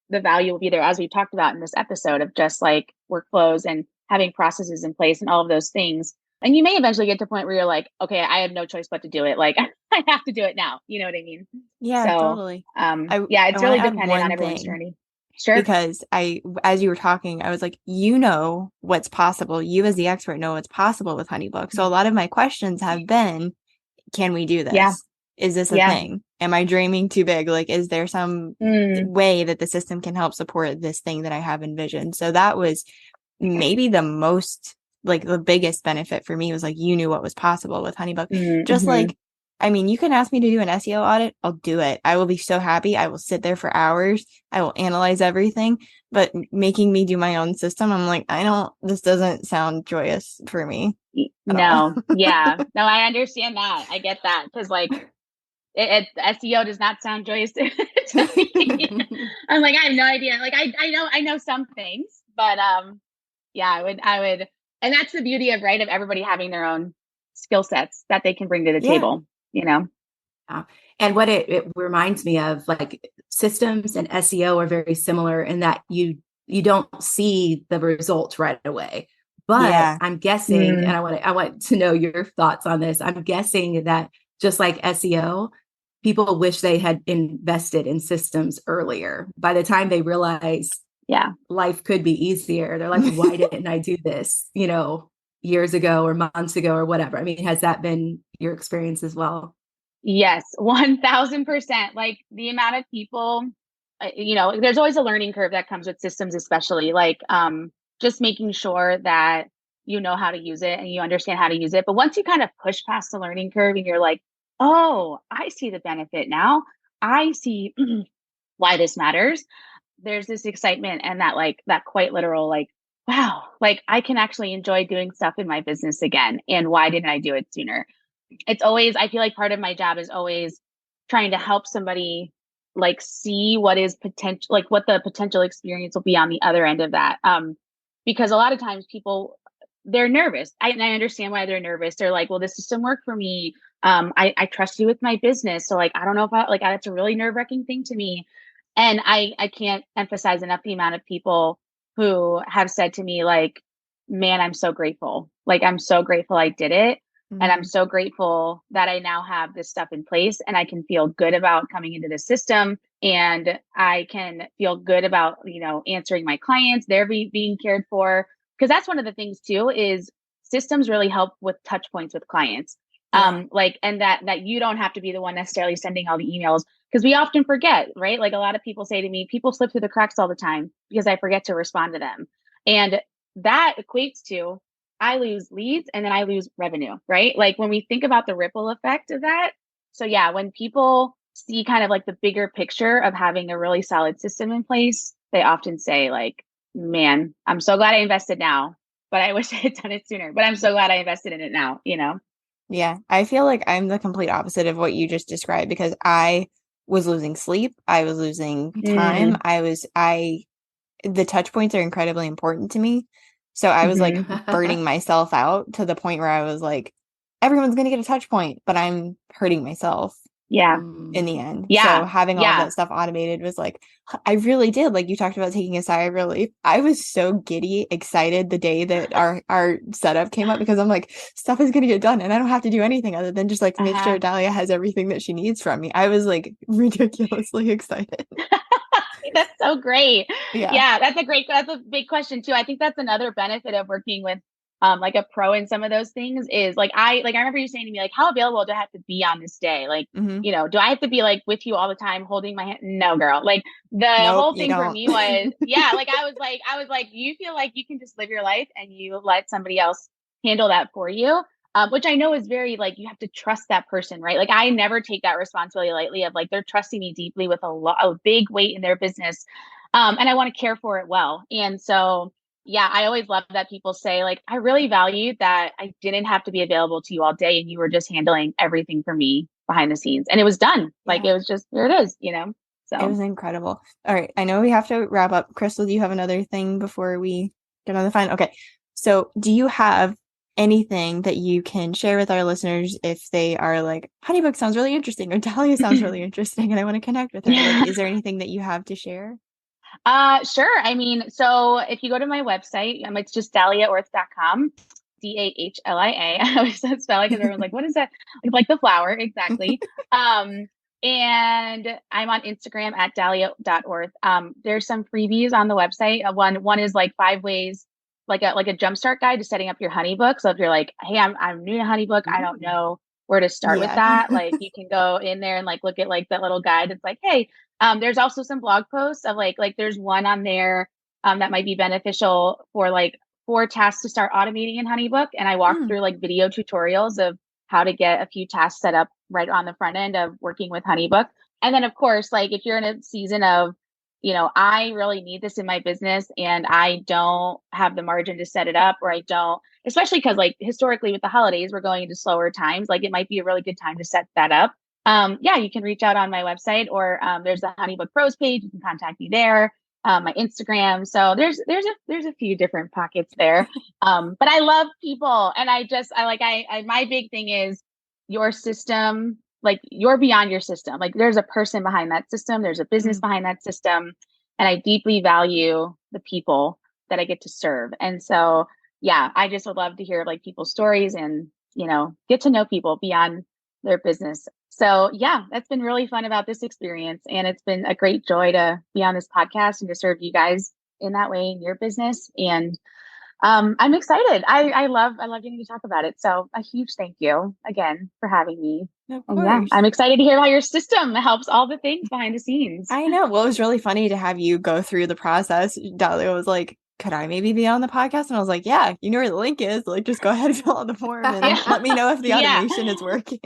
the value will be there, as we talked about in this episode, of just like workflows and having processes in place and all of those things. And you may eventually get to a point where you're like, okay, I have no choice but to do it. Like, I have to do it now. You know what I mean? Yeah, so, totally. It's really dependent on everyone's journey. Sure. Because as you were talking, I was like, what's possible. You as the expert know what's possible with Honeybook. So a lot of my questions have been, can we do this? Yeah. Is this a thing? Am I dreaming too big? Like, is there some way that the system can help support this thing that I have envisioned? So that was maybe the most, like, the biggest benefit for me was like, you knew what was possible with Honeybook. Just like, I mean, you can ask me to do an SEO audit. I'll do it. I will be so happy. I will sit there for hours. I will analyze everything. But making me do my own system, I'm like, this doesn't sound joyous for me. No. Yeah. No, I understand that. I get that. Because like, SEO does not sound joyous to me. I'm like, I have no idea. Like, I know some things, but yeah, I would, and that's the beauty of everybody having their own skill sets that they can bring to the table. Yeah. And what it reminds me of, like, systems and SEO are very similar in that you don't see the results right away. But I'm guessing, and I want to know your thoughts on this. I'm guessing that just like SEO, people wish they had invested in systems earlier. By the time they realize life could be easier, they're like, why didn't I do this, years ago or months ago or whatever? I mean, has that been your experience as well? Yes, 1000%. Like, the amount of people, there's always a learning curve that comes with systems, especially like just making sure that you know how to use it and you understand how to use it. But once you kind of push past the learning curve and you're like, oh, I see the benefit now, I see why this matters, there's this excitement and that quite literal, like, wow, like, I can actually enjoy doing stuff in my business again. And why didn't I do it sooner? It's always, I feel like part of my job is always trying to help somebody like see what is potential, like what the potential experience will be on the other end of that. Because a lot of times people, they're nervous. And I understand why they're nervous. They're like, well, this system worked for me. I trust you with my business. So like, I don't know if that's a really nerve-wracking thing to me. And I can't emphasize enough the amount of people who have said to me, like, man, I'm so grateful. Like, I'm so grateful I did it. And I'm so grateful that I now have this stuff in place and I can feel good about coming into the system, and I can feel good about, answering my clients, they're being cared for. Because that's one of the things too, is systems really help with touch points with clients. And that you don't have to be the one necessarily sending all the emails, because we often forget, right? Like a lot of people say to me, people slip through the cracks all the time because I forget to respond to them. And that equates to I lose leads and then I lose revenue, right? Like when we think about the ripple effect of that. So yeah, when people see kind of like the bigger picture of having a really solid system in place, they often say like, man, I'm so glad I invested now, but I wish I had done it sooner, but I'm so glad I invested in it now, you know? Yeah, I feel like I'm the complete opposite of what you just described because I was losing sleep. I was losing time. The touch points are incredibly important to me. So I was like burning myself out to the point where I was like, everyone's going to get a touch point, but I'm hurting myself Yeah. in the end. Yeah. So having all that stuff automated was like, I really did. Like you talked about taking a sigh of relief. I was so giddy, excited the day that our setup came up because I'm like, stuff is going to get done and I don't have to do anything other than just like make sure Dahlia has everything that she needs from me. I was like ridiculously excited. That's so great. Yeah. That's a big question too. I think that's another benefit of working with like a pro in some of those things is like I remember you saying to me, like, how available do I have to be on this day? Like, you know, do I have to be like with you all the time holding my hand? No, girl. Like whole thing for me was, like I was like, you feel like you can just live your life and you let somebody else handle that for you. Which I know is very like, you have to trust that person, right? Like I never take that responsibility lightly of like, they're trusting me deeply with a big weight in their business. And I want to care for it well. And so, yeah, I always love that people say like, I really valued that I didn't have to be available to you all day and you were just handling everything for me behind the scenes and it was done. Like it was just, here it is, you know? So it was incredible. All right. I know we have to wrap up. Crystal, do you have another thing before we get on the phone? Okay. So do you have anything that you can share with our listeners if they are like, Honeybook sounds really interesting or Dahlia sounds really interesting and I want to connect with her? Like, is there anything that you have to share? Sure. I mean, so if you go to my website, it's just dahliaorth.com, Dahlia. I always spell it because everyone's like, what is that? Like the flower. Exactly. And I'm on Instagram at dahlia.orth. There's some freebies on the website. One is like 5 ways, like a jumpstart guide to setting up your honeybook. So if you're like, hey, I'm new to honeybook, I don't know where to start with that. Like you can go in there and like look at like that little guide. It's like, hey, there's also some blog posts of like there's one on there that might be beneficial for like 4 tasks to start automating in Honeybook. And I walk through like video tutorials of how to get a few tasks set up right on the front end of working with Honeybook. And then of course, like if you're in a season of, you know, I really need this in my business and I don't have the margin to set it up, or I don't, especially because like historically with the holidays, we're going into slower times. Like it might be a really good time to set that up. You can reach out on my website or there's the Honeybook Pros page. You can contact me there. My Instagram. So there's a few different pockets there. But I love people, and I my big thing is your system. Like you're beyond your system. Like there's a person behind that system. There's a business behind that system, and I deeply value the people that I get to serve. And so, yeah, I just would love to hear like people's stories and get to know people beyond their business. So yeah, that's been really fun about this experience. And it's been a great joy to be on this podcast and to serve you guys in that way in your business. And I'm excited. I love getting to talk about it. So a huge thank you again for having me. Of course. Yeah, I'm excited to hear how your system helps all the things behind the scenes. I know. Well, it was really funny to have you go through the process. Dahlia was like, could I maybe be on the podcast? And I was like, yeah, you know where the link is. Like, just go ahead and fill out the form and let me know if the automation is working.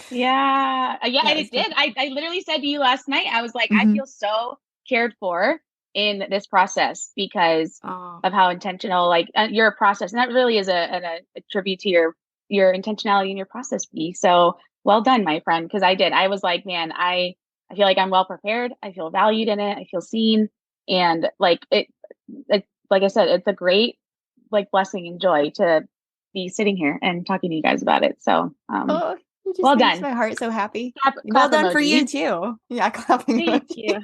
Yeah, and it did. I literally said to you last night, I was like, I feel so cared for in this process because of how intentional, like your process. And that really is a tribute to your intentionality in your process piece. So well done, my friend. Because I was like, man, I feel like I'm well prepared. I feel valued in it. I feel seen. And like it like I said, it's a great like blessing and joy to be sitting here and talking to you guys about it. So it just well makes done. my heart so happy. Clap done emoji. for you too. Yeah, clapping. Thank you.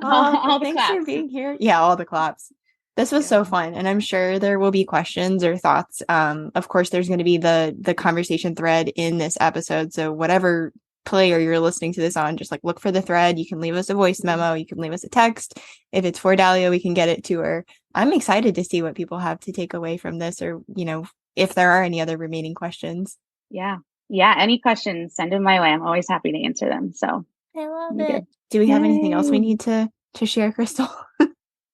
All thanks for being here. Yeah, all the claps. This was so fun, and I'm sure there will be questions or thoughts. Of course, there's going to be the conversation thread in this episode. So whatever player you're listening to this on, just like look for the thread. You can leave us a voice memo. You can leave us a text. If it's for Dahlia, we can get it to her. I'm excited to see what people have to take away from this, or if there are any other remaining questions. Yeah. Any questions, send them my way. I'm always happy to answer them. So I love it. Do we have anything else we need to share, Crystal?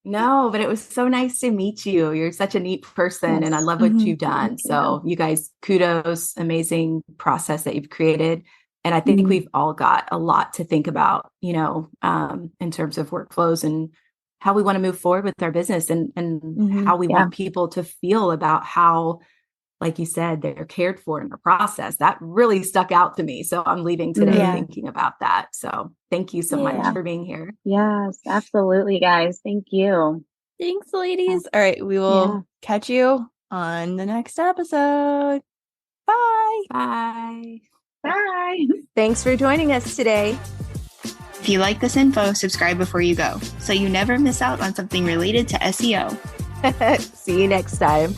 No, but it was so nice to meet you. You're such a neat person and I love what you've done. So you guys, kudos, amazing process that you've created. And I think we've all got a lot to think about, in terms of workflows and how we want to move forward with our business and how we want people to feel about how, like you said, they're cared for in the process. That really stuck out to me. So I'm leaving today thinking about that. So thank you so much for being here. Yes, absolutely, guys. Thank you. Thanks, ladies. All right. We will catch you on the next episode. Bye. Bye. Bye. Thanks for joining us today. If you like this info, subscribe before you go so you never miss out on something related to SEO. See you next time.